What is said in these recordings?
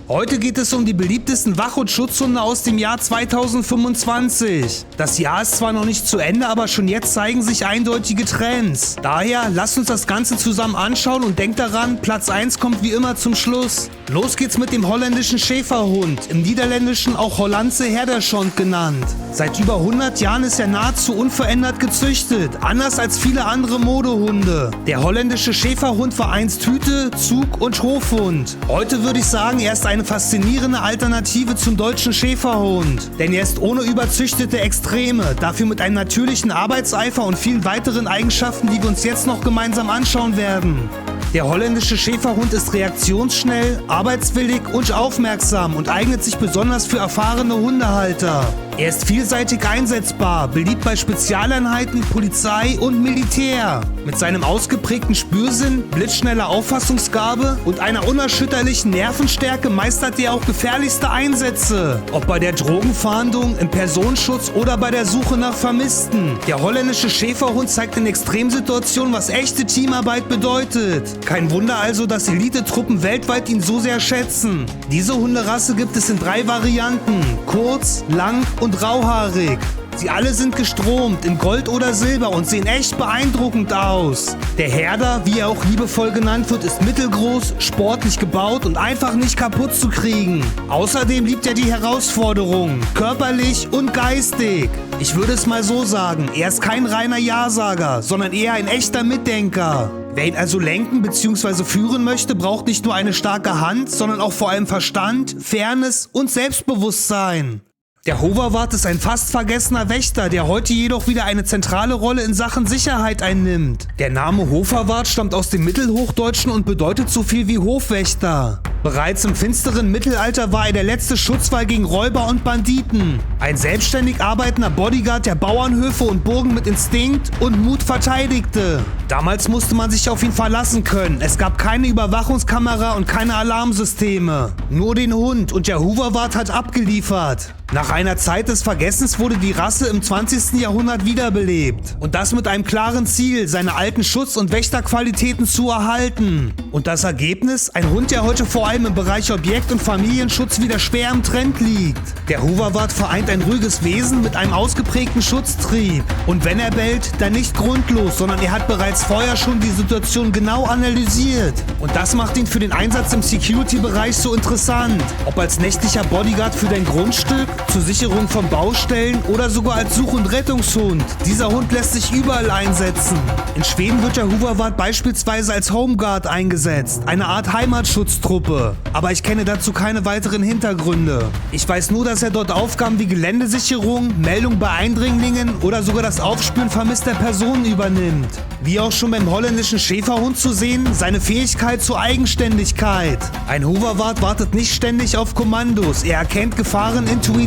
Heute geht es um die beliebtesten Wach- und Schutzhunde aus dem Jahr 2025. Das Jahr ist zwar noch nicht zu Ende, aber schon jetzt zeigen sich eindeutige Trends. Daher lasst uns das Ganze zusammen anschauen und denkt daran, Platz 1 kommt wie immer zum Schluss. Los geht's mit dem holländischen Schäferhund, im Niederländischen auch Hollandse Herdershond genannt. Seit über 100 Jahren ist er nahezu unverändert gezüchtet, anders als viele andere Modehunde. Der holländische Schäferhund war einst Hüte, Zug- und Hofhund. Heute würde ich sagen, er ist eine faszinierende Alternative zum deutschen Schäferhund. Denn er ist ohne überzüchtete Extreme, dafür mit einem natürlichen Arbeitseifer und vielen weiteren Eigenschaften, die wir uns jetzt noch gemeinsam anschauen werden. Der holländische Schäferhund ist reaktionsschnell, arbeitswillig und aufmerksam und eignet sich besonders für erfahrene Hundehalter. Er ist vielseitig einsetzbar, beliebt bei Spezialeinheiten, Polizei und Militär. Mit seinem ausgeprägten Spürsinn, blitzschneller Auffassungsgabe und einer unerschütterlichen Nervenstärke meistert er auch gefährlichste Einsätze. Ob bei der Drogenfahndung, im Personenschutz oder bei der Suche nach Vermissten. Der holländische Schäferhund zeigt in Extremsituationen, was echte Teamarbeit bedeutet. Kein Wunder also, dass Elitetruppen weltweit ihn so sehr schätzen. Diese Hunderasse gibt es in 3 Varianten: kurz, lang und rauhaarig. Sie alle sind gestromt in Gold oder Silber und sehen echt beeindruckend aus. Der Herder, wie er auch liebevoll genannt wird, ist mittelgroß, sportlich gebaut und einfach nicht kaputt zu kriegen. Außerdem liebt er die Herausforderungen, körperlich und geistig. Ich würde es mal so sagen, er ist kein reiner Ja-Sager, sondern eher ein echter Mitdenker. Wer ihn also lenken bzw. führen möchte, braucht nicht nur eine starke Hand, sondern auch vor allem Verstand, Fairness und Selbstbewusstsein. Der Hoverwart ist ein fast vergessener Wächter, der heute jedoch wieder eine zentrale Rolle in Sachen Sicherheit einnimmt. Der Name Hoverwart stammt aus dem Mittelhochdeutschen und bedeutet so viel wie Hofwächter. Bereits im finsteren Mittelalter war er der letzte Schutzwall gegen Räuber und Banditen. Ein selbstständig arbeitender Bodyguard, der Bauernhöfe und Burgen mit Instinkt und Mut verteidigte. Damals musste man sich auf ihn verlassen können. Es gab keine Überwachungskamera und keine Alarmsysteme. Nur den Hund, und der Hoverwart hat abgeliefert. Nach einer Zeit des Vergessens wurde die Rasse im 20. Jahrhundert wiederbelebt. Und das mit einem klaren Ziel, seine alten Schutz- und Wächterqualitäten zu erhalten. Und das Ergebnis? Ein Hund, der heute vor allem im Bereich Objekt- und Familienschutz wieder schwer im Trend liegt. Der Hoverwart vereint ein ruhiges Wesen mit einem ausgeprägten Schutztrieb. Und wenn er bellt, dann nicht grundlos, sondern er hat bereits vorher schon die Situation genau analysiert. Und das macht ihn für den Einsatz im Security-Bereich so interessant. Ob als nächtlicher Bodyguard für dein Grundstück, zur Sicherung von Baustellen oder sogar als Such- und Rettungshund. Dieser Hund lässt sich überall einsetzen. In Schweden wird der Hoverwart beispielsweise als Homeguard eingesetzt, eine Art Heimatschutztruppe. Aber ich kenne dazu keine weiteren Hintergründe. Ich weiß nur, dass er dort Aufgaben wie Geländesicherung, Meldung bei Eindringlingen oder sogar das Aufspüren vermisster Personen übernimmt. Wie auch schon beim holländischen Schäferhund zu sehen, seine Fähigkeit zur Eigenständigkeit. Ein Hoverwart wartet nicht ständig auf Kommandos, er erkennt Gefahren intuitiv.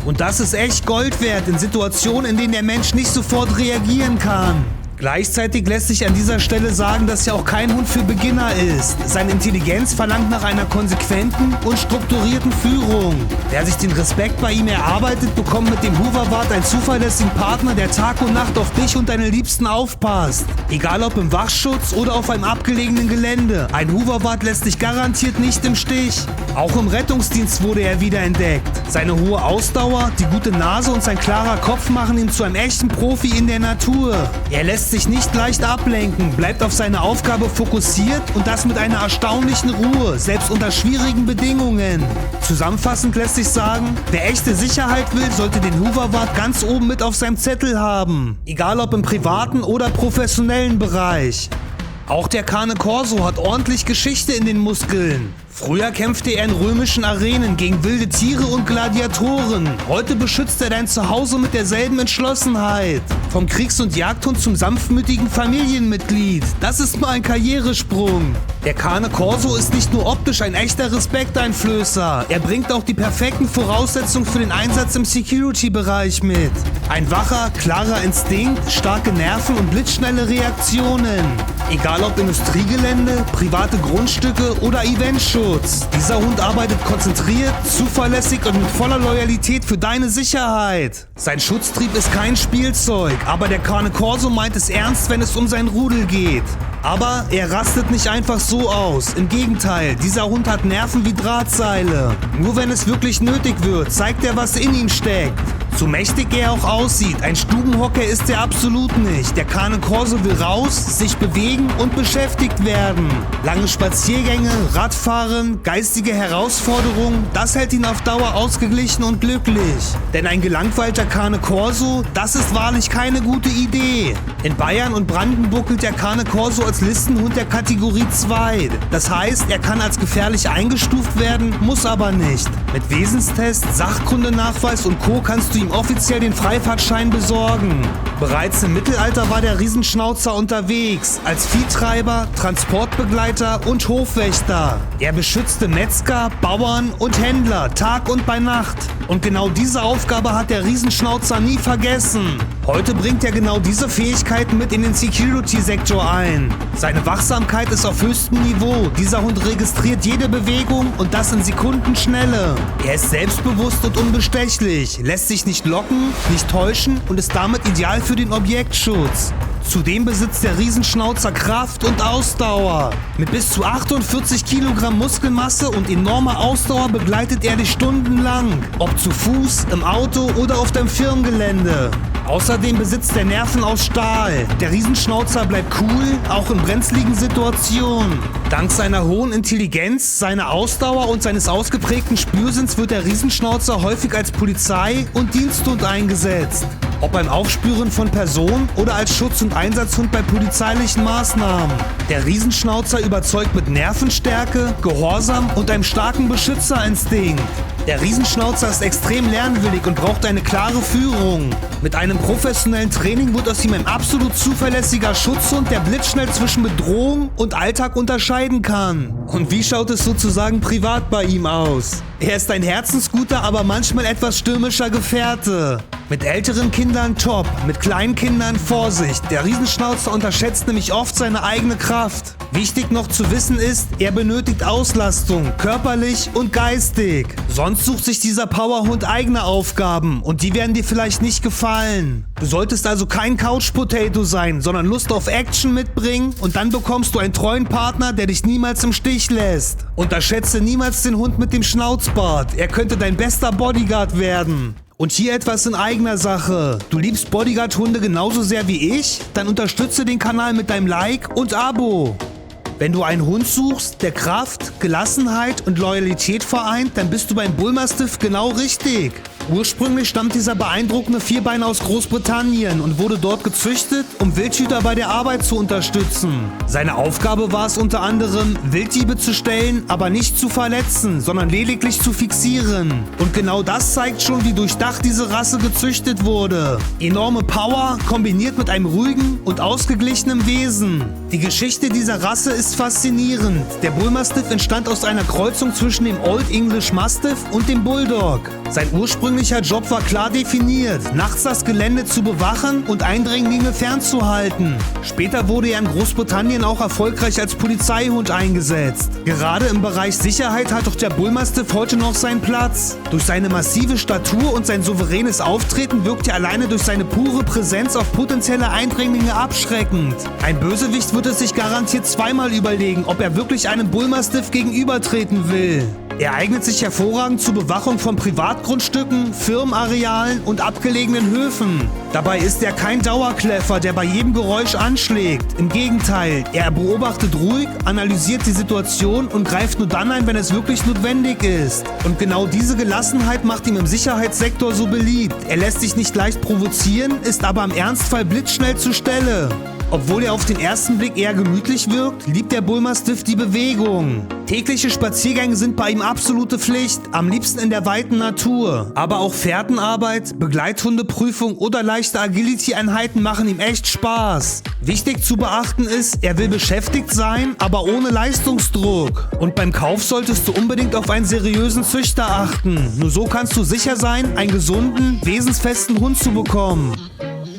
Und das ist echt Gold wert in Situationen, in denen der Mensch nicht sofort reagieren kann. Gleichzeitig lässt sich an dieser Stelle sagen, dass er auch kein Hund für Beginner ist. Seine Intelligenz verlangt nach einer konsequenten und strukturierten Führung. Wer sich den Respekt bei ihm erarbeitet, bekommt mit dem Hoverwart einen zuverlässigen Partner, der Tag und Nacht auf dich und deine Liebsten aufpasst. Egal ob im Wachschutz oder auf einem abgelegenen Gelände, ein Hoverwart lässt dich garantiert nicht im Stich. Auch im Rettungsdienst wurde er wiederentdeckt. Seine hohe Ausdauer, die gute Nase und sein klarer Kopf machen ihn zu einem echten Profi in der Natur. Er lässt sich nicht leicht ablenken, bleibt auf seine Aufgabe fokussiert und das mit einer erstaunlichen Ruhe, selbst unter schwierigen Bedingungen. Zusammenfassend lässt sich sagen, wer echte Sicherheit will, sollte den Hoverwart ganz oben mit auf seinem Zettel haben. Egal ob im privaten oder professionellen Bereich. Auch der Cane Corso hat ordentlich Geschichte in den Muskeln. Früher kämpfte er in römischen Arenen gegen wilde Tiere und Gladiatoren. Heute beschützt er dein Zuhause mit derselben Entschlossenheit. Vom Kriegs- und Jagdhund zum sanftmütigen Familienmitglied. Das ist mal ein Karrieresprung. Der Cane Corso ist nicht nur optisch ein echter Respekteinflößer. Er bringt auch die perfekten Voraussetzungen für den Einsatz im Security-Bereich mit. Ein wacher, klarer Instinkt, starke Nerven und blitzschnelle Reaktionen. Egal ob Industriegelände, private Grundstücke oder Eventschutz. Objektschutz. Dieser Hund arbeitet konzentriert, zuverlässig und mit voller Loyalität für deine Sicherheit. Sein Schutztrieb ist kein Spielzeug, aber der Cane Corso meint es ernst, wenn es um sein Rudel geht. Aber er rastet nicht einfach so aus. Im Gegenteil, dieser Hund hat Nerven wie Drahtseile. Nur wenn es wirklich nötig wird, zeigt er, was in ihm steckt. So mächtig er auch aussieht, ein Stubenhocker ist er absolut nicht. Der Cane Corso will raus, sich bewegen und beschäftigt werden. Lange Spaziergänge, Radfahren, geistige Herausforderungen, das hält ihn auf Dauer ausgeglichen und glücklich. Denn ein gelangweilter Cane Corso, das ist wahrlich keine gute Idee. In Bayern und Brandenburg gilt der Cane Corso als Listenhund der Kategorie 2. Das heißt, er kann als gefährlich eingestuft werden, muss aber nicht. Mit Wesenstest, Sachkundenachweis und Co. kannst du ihm offiziell den Freifahrtschein besorgen. Bereits im Mittelalter war der Riesenschnauzer unterwegs, als Viehtreiber, Transportbegleiter und Hofwächter. Er beschützte Metzger, Bauern und Händler, Tag und bei Nacht. Und genau diese Aufgabe hat der Riesenschnauzer nie vergessen. Heute bringt er genau diese Fähigkeiten mit in den Security-Sektor ein. Seine Wachsamkeit ist auf höchstem Niveau. Dieser Hund registriert jede Bewegung und das in Sekundenschnelle. Er ist selbstbewusst und unbestechlich, lässt sich nicht locken, nicht täuschen und ist damit ideal für den Objektschutz. Zudem besitzt der Riesenschnauzer Kraft und Ausdauer. Mit bis zu 48 Kilogramm Muskelmasse und enormer Ausdauer begleitet er dich stundenlang. Ob zu Fuß, im Auto oder auf dem Firmengelände. Außerdem besitzt er Nerven aus Stahl. Der Riesenschnauzer bleibt cool, auch in brenzligen Situationen. Dank seiner hohen Intelligenz, seiner Ausdauer und seines ausgeprägten Spürsinns wird der Riesenschnauzer häufig als Polizei- und Diensthund eingesetzt. Ob beim Aufspüren von Personen oder als Schutz- und Einsatzhund bei polizeilichen Maßnahmen. Der Riesenschnauzer überzeugt mit Nervenstärke, Gehorsam und einem starken Beschützerinstinkt. Der Riesenschnauzer ist extrem lernwillig und braucht eine klare Führung. Mit einem professionellen Training wird aus ihm ein absolut zuverlässiger Schutzhund, der blitzschnell zwischen Bedrohung und Alltag unterscheiden kann. Und wie schaut es sozusagen privat bei ihm aus? Er ist ein herzensguter, aber manchmal etwas stürmischer Gefährte. Mit älteren Kindern top, mit kleinen Kindern Vorsicht. Der Riesenschnauzer unterschätzt nämlich oft seine eigene Kraft. Wichtig noch zu wissen ist, er benötigt Auslastung, körperlich und geistig. Sonst sucht sich dieser Powerhund eigene Aufgaben und die werden dir vielleicht nicht gefallen. Du solltest also kein Couch-Potato sein, sondern Lust auf Action mitbringen und dann bekommst du einen treuen Partner, der dich niemals im Stich lässt. Unterschätze niemals den Hund mit dem Schnauzbart. Er könnte dein bester Bodyguard werden. Und hier etwas in eigener Sache. Du liebst Bodyguard-Hunde genauso sehr wie ich? Dann unterstütze den Kanal mit deinem Like und Abo. Wenn du einen Hund suchst, der Kraft, Gelassenheit und Loyalität vereint, dann bist du beim Bullmastiff genau richtig. Ursprünglich stammt dieser beeindruckende Vierbeiner aus Großbritannien und wurde dort gezüchtet, um Wildhüter bei der Arbeit zu unterstützen. Seine Aufgabe war es unter anderem, Wilddiebe zu stellen, aber nicht zu verletzen, sondern lediglich zu fixieren. Und genau das zeigt schon, wie durchdacht diese Rasse gezüchtet wurde. Enorme Power kombiniert mit einem ruhigen und ausgeglichenen Wesen. Die Geschichte dieser Rasse ist faszinierend. Der Bullmastiff entstand aus einer Kreuzung zwischen dem Old English Mastiff und dem Bulldog. Sein ursprünglicher Job war klar definiert, nachts das Gelände zu bewachen und Eindringlinge fernzuhalten. Später wurde er in Großbritannien auch erfolgreich als Polizeihund eingesetzt. Gerade im Bereich Sicherheit hat doch der Bullmastiff heute noch seinen Platz. Durch seine massive Statur und sein souveränes Auftreten wirkt er alleine durch seine pure Präsenz auf potenzielle Eindringlinge abschreckend. Ein Bösewicht wird es sich garantiert zweimal überlegen, ob er wirklich einem Bullmastiff gegenübertreten will. Er eignet sich hervorragend zur Bewachung von Privatgrundstücken, Firmenarealen und abgelegenen Höfen. Dabei ist er kein Dauerkläffer, der bei jedem Geräusch anschlägt. Im Gegenteil, er beobachtet ruhig, analysiert die Situation und greift nur dann ein, wenn es wirklich notwendig ist. Und genau diese Gelassenheit macht ihn im Sicherheitssektor so beliebt. Er lässt sich nicht leicht provozieren, ist aber im Ernstfall blitzschnell zur Stelle. Obwohl er auf den ersten Blick eher gemütlich wirkt, liebt der Bullmastiff die Bewegung. Tägliche Spaziergänge sind bei ihm absolute Pflicht, am liebsten in der weiten Natur. Aber auch Fährtenarbeit, Begleithundeprüfung oder leichte Agility-Einheiten machen ihm echt Spaß. Wichtig zu beachten ist, er will beschäftigt sein, aber ohne Leistungsdruck. Und beim Kauf solltest du unbedingt auf einen seriösen Züchter achten. Nur so kannst du sicher sein, einen gesunden, wesensfesten Hund zu bekommen.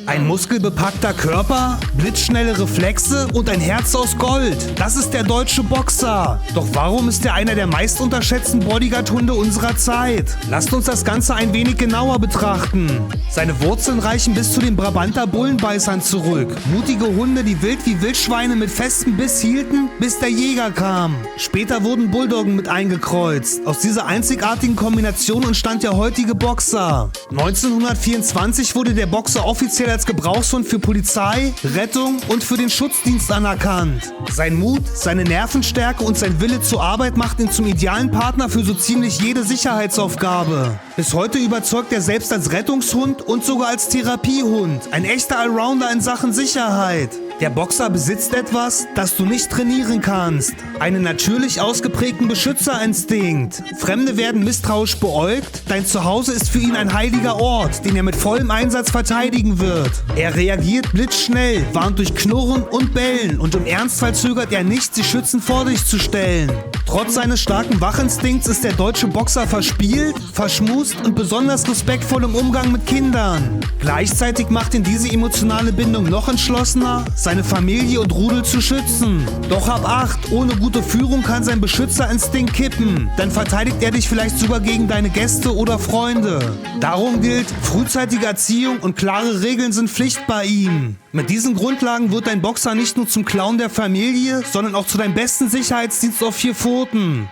Ein muskelbepackter Körper, blitzschnelle Reflexe und ein Herz aus Gold. Das ist der deutsche Boxer. Doch warum ist er einer der meist unterschätzten Bodyguard-Hunde unserer Zeit? Lasst uns das Ganze ein wenig genauer betrachten. Seine Wurzeln reichen bis zu den Brabanter Bullenbeißern zurück. Mutige Hunde, die wild wie Wildschweine mit festem Biss hielten, bis der Jäger kam. Später wurden Bulldoggen mit eingekreuzt. Aus dieser einzigartigen Kombination entstand der heutige Boxer. 1924 wurde der Boxer offiziell als Gebrauchshund für Polizei, Rettung und für den Schutzdienst anerkannt. Sein Mut, seine Nervenstärke und sein Wille zur Arbeit macht ihn zum idealen Partner für so ziemlich jede Sicherheitsaufgabe. Bis heute überzeugt er selbst als Rettungshund und sogar als Therapiehund. Ein echter Allrounder in Sachen Sicherheit. Der Boxer besitzt etwas, das du nicht trainieren kannst. Einen natürlich ausgeprägten Beschützerinstinkt. Fremde werden misstrauisch beäugt. Dein Zuhause ist für ihn ein heiliger Ort, den er mit vollem Einsatz verteidigen wird. Er reagiert blitzschnell, warnt durch Knurren und Bellen und im Ernstfall zögert er nicht, sich schützend vor dich zu stellen. Trotz seines starken Wachinstinkts ist der deutsche Boxer verspielt, verschmust und besonders respektvoll im Umgang mit Kindern. Gleichzeitig macht ihn diese emotionale Bindung noch entschlossener, seine Familie und Rudel zu schützen. Doch hab Acht, ohne gute Führung kann sein Beschützerinstinkt kippen. Dann verteidigt er dich vielleicht sogar gegen deine Gäste oder Freunde. Darum gilt, frühzeitige Erziehung und klare Regeln sind Pflicht bei ihm. Mit diesen Grundlagen wird dein Boxer nicht nur zum Clown der Familie, sondern auch zu deinem besten Sicherheitsdienst auf 4 Pfoten.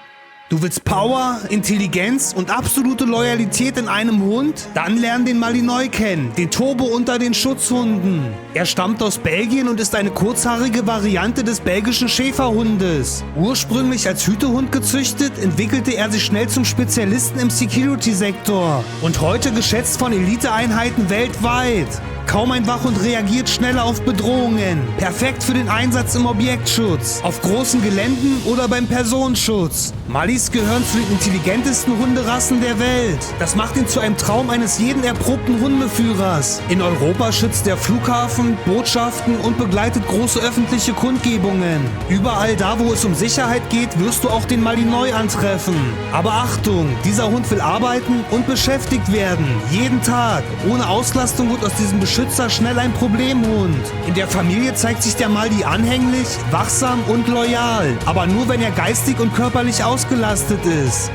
Du willst Power, Intelligenz und absolute Loyalität in einem Hund? Dann lern den Malinois kennen, den Turbo unter den Schutzhunden. Er stammt aus Belgien und ist eine kurzhaarige Variante des belgischen Schäferhundes. Ursprünglich als Hütehund gezüchtet, entwickelte er sich schnell zum Spezialisten im Security-Sektor und heute geschätzt von Eliteeinheiten weltweit. Kaum ein Wachhund reagiert schneller auf Bedrohungen. Perfekt für den Einsatz im Objektschutz, auf großen Geländen oder beim Personenschutz. Mallis gehören zu den intelligentesten Hunderassen der Welt. Das macht ihn zu einem Traum eines jeden erprobten Hundeführers. In Europa schützt der Flughafen, Botschaften und begleitet große öffentliche Kundgebungen. Überall da, wo es um Sicherheit geht, wirst du auch den Malinois antreffen. Aber Achtung, dieser Hund will arbeiten und beschäftigt werden. Jeden Tag. Ohne Auslastung wird aus diesem Beschützer schnell ein Problemhund. In der Familie zeigt sich der Mali anhänglich, wachsam und loyal. Aber nur, wenn er geistig und körperlich ausgelastet ist.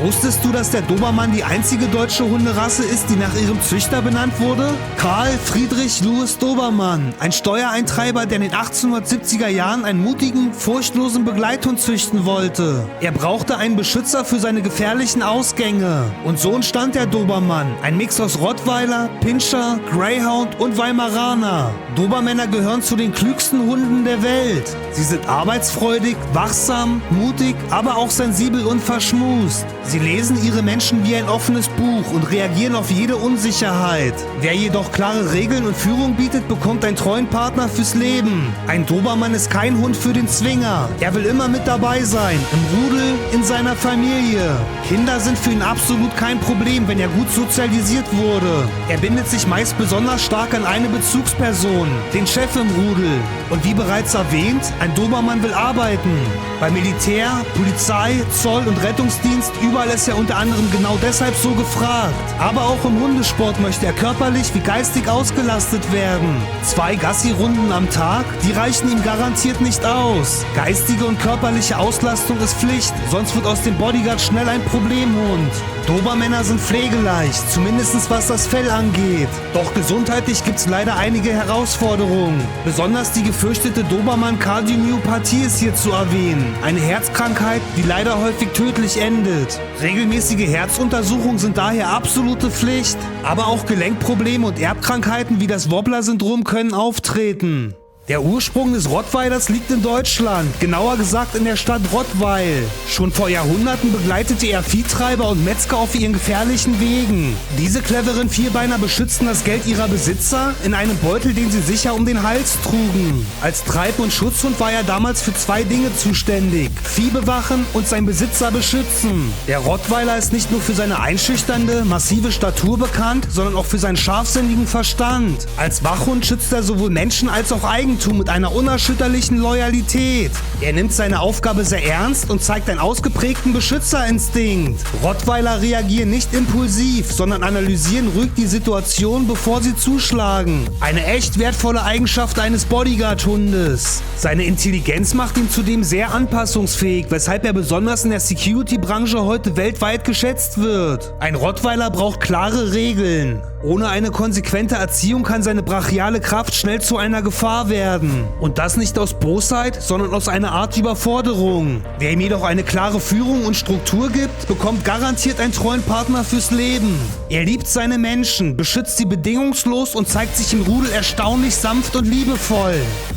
Wusstest du, dass der Dobermann die einzige deutsche Hunderasse ist, die nach ihrem Züchter benannt wurde? Karl Friedrich Louis Dobermann, ein Steuereintreiber, der in den 1870er Jahren einen mutigen, furchtlosen Begleithund züchten wollte. Er brauchte einen Beschützer für seine gefährlichen Ausgänge. Und so entstand der Dobermann, ein Mix aus Rottweiler, Pinscher, Greyhound und Weimaraner. Dobermänner gehören zu den klügsten Hunden der Welt. Sie sind arbeitsfreudig, wachsam, mutig, aber auch sensibel und verschmust. Sie lesen ihre Menschen wie ein offenes Buch und reagieren auf jede Unsicherheit. Wer jedoch klare Regeln und Führung bietet, bekommt einen treuen Partner fürs Leben. Ein Dobermann ist kein Hund für den Zwinger. Er will immer mit dabei sein, im Rudel, in seiner Familie. Kinder sind für ihn absolut kein Problem, wenn er gut sozialisiert wurde. Er bindet sich meist besonders stark an eine Bezugsperson, den Chef im Rudel. Und wie bereits erwähnt, ein Dobermann will arbeiten. Bei Militär, Polizei, Zoll und Rettungsdienst, überall ist er unter anderem genau deshalb so gefragt. Aber auch im Hundesport möchte er körperlich wie geistig ausgelastet werden. 2 Gassi-Runden am Tag, die reichen ihm garantiert nicht aus. Geistige und körperliche Auslastung ist Pflicht, sonst wird aus dem Bodyguard schnell ein Problemhund. Dobermänner sind pflegeleicht, zumindest was das Fell angeht. Doch gesundheitlich gibt's leider einige Herausforderungen. Besonders die gefürchtete Dobermann-Kardiomyopathie ist hier zu erwähnen. Eine Herzkrankheit, die leider häufig tödlich endet. Regelmäßige Herzuntersuchungen sind daher absolute Pflicht. Aber auch Gelenkprobleme und Erbkrankheiten wie das Wobbler-Syndrom können auftreten. Der Ursprung des Rottweilers liegt in Deutschland, genauer gesagt in der Stadt Rottweil. Schon vor Jahrhunderten begleitete er Viehtreiber und Metzger auf ihren gefährlichen Wegen. Diese cleveren Vierbeiner beschützten das Geld ihrer Besitzer in einem Beutel, den sie sicher um den Hals trugen. Als Treib- und Schutzhund war er damals für 2 Dinge zuständig: Vieh bewachen und sein Besitzer beschützen. Der Rottweiler ist nicht nur für seine einschüchternde, massive Statur bekannt, sondern auch für seinen scharfsinnigen Verstand. Als Wachhund schützt er sowohl Menschen als auch Eigentum. Eigentum mit einer unerschütterlichen Loyalität. Er nimmt seine Aufgabe sehr ernst und zeigt einen ausgeprägten Beschützerinstinkt. Rottweiler reagieren nicht impulsiv, sondern analysieren ruhig die Situation, bevor sie zuschlagen. Eine echt wertvolle Eigenschaft eines Bodyguard-Hundes. Seine Intelligenz macht ihn zudem sehr anpassungsfähig, weshalb er besonders in der Security-Branche heute weltweit geschätzt wird. Ein Rottweiler braucht klare Regeln. Ohne eine konsequente Erziehung kann seine brachiale Kraft schnell zu einer Gefahr werden. Und das nicht aus Bosheit, sondern aus einer Art Überforderung. Wer ihm jedoch eine klare Führung und Struktur gibt, bekommt garantiert einen treuen Partner fürs Leben. Er liebt seine Menschen, beschützt sie bedingungslos und zeigt sich im Rudel erstaunlich sanft und liebevoll.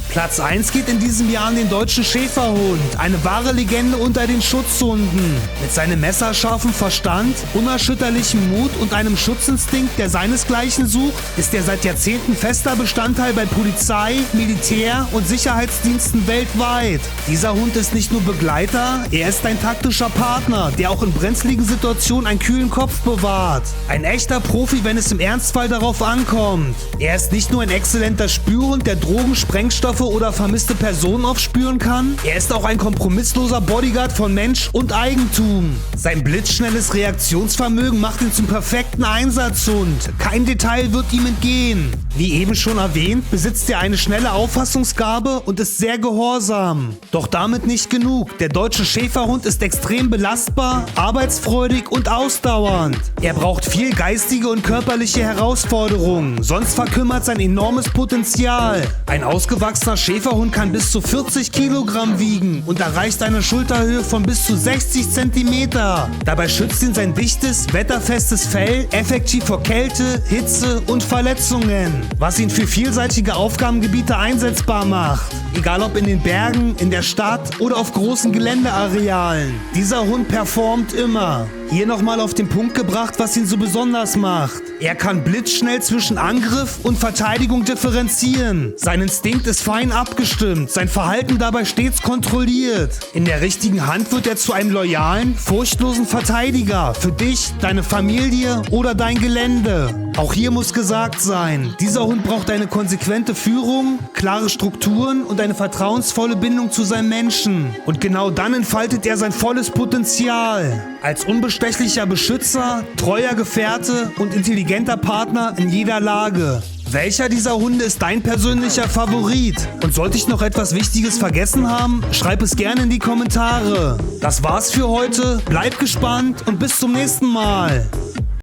Platz 1 geht in diesem Jahr an den deutschen Schäferhund, eine wahre Legende unter den Schutzhunden. Mit seinem messerscharfen Verstand, unerschütterlichem Mut und einem Schutzinstinkt, der seinesgleichen sucht, ist er seit Jahrzehnten fester Bestandteil bei Polizei, Militär und Sicherheitsdiensten weltweit. Dieser Hund ist nicht nur Begleiter, er ist ein taktischer Partner, der auch in brenzligen Situationen einen kühlen Kopf bewahrt. Ein echter Profi, wenn es im Ernstfall darauf ankommt. Er ist nicht nur ein exzellenter Spürhund, der Drogen, Sprengstoffe oder vermisste Personen aufspüren kann, er ist auch ein kompromissloser Bodyguard von Mensch und Eigentum. Sein blitzschnelles Reaktionsvermögen macht ihn zum perfekten Einsatzhund. Kein Detail wird ihm entgehen. Wie eben schon erwähnt, besitzt er eine schnelle Auffassungsgabe und ist sehr gehorsam. Doch damit nicht genug. Der deutsche Schäferhund ist extrem belastbar, arbeitsfreudig und ausdauernd. Er braucht viel geistige und körperliche Herausforderungen, sonst verkümmert sein enormes Potenzial. Ein ausgewachsener Schäferhund kann bis zu 40 Kilogramm wiegen und erreicht eine Schulterhöhe von bis zu 60 Zentimeter. Dabei schützt ihn sein dichtes, wetterfestes Fell effektiv vor Kälte, Hitze und Verletzungen, was ihn für vielseitige Aufgabengebiete einsetzbar macht. Egal ob in den Bergen, in der Stadt oder auf großen Geländearealen. Dieser Hund performt immer. Hier nochmal auf den Punkt gebracht, was ihn so besonders macht. Er kann blitzschnell zwischen Angriff und Verteidigung differenzieren. Sein Instinkt ist fein abgestimmt, sein Verhalten dabei stets kontrolliert. In der richtigen Hand wird er zu einem loyalen, furchtlosen Verteidiger für dich, deine Familie oder dein Gelände. Auch hier muss gesagt sein, dieser Hund braucht eine konsequente Führung, klare Strukturen und eine vertrauensvolle Bindung zu seinem Menschen. Und genau dann entfaltet er sein volles Potenzial. Als unbestechlicher Beschützer, treuer Gefährte und intelligenter Partner in jeder Lage. Welcher dieser Hunde ist dein persönlicher Favorit? Und sollte ich noch etwas Wichtiges vergessen haben, schreib es gerne in die Kommentare. Das war's für heute, bleib gespannt und bis zum nächsten Mal.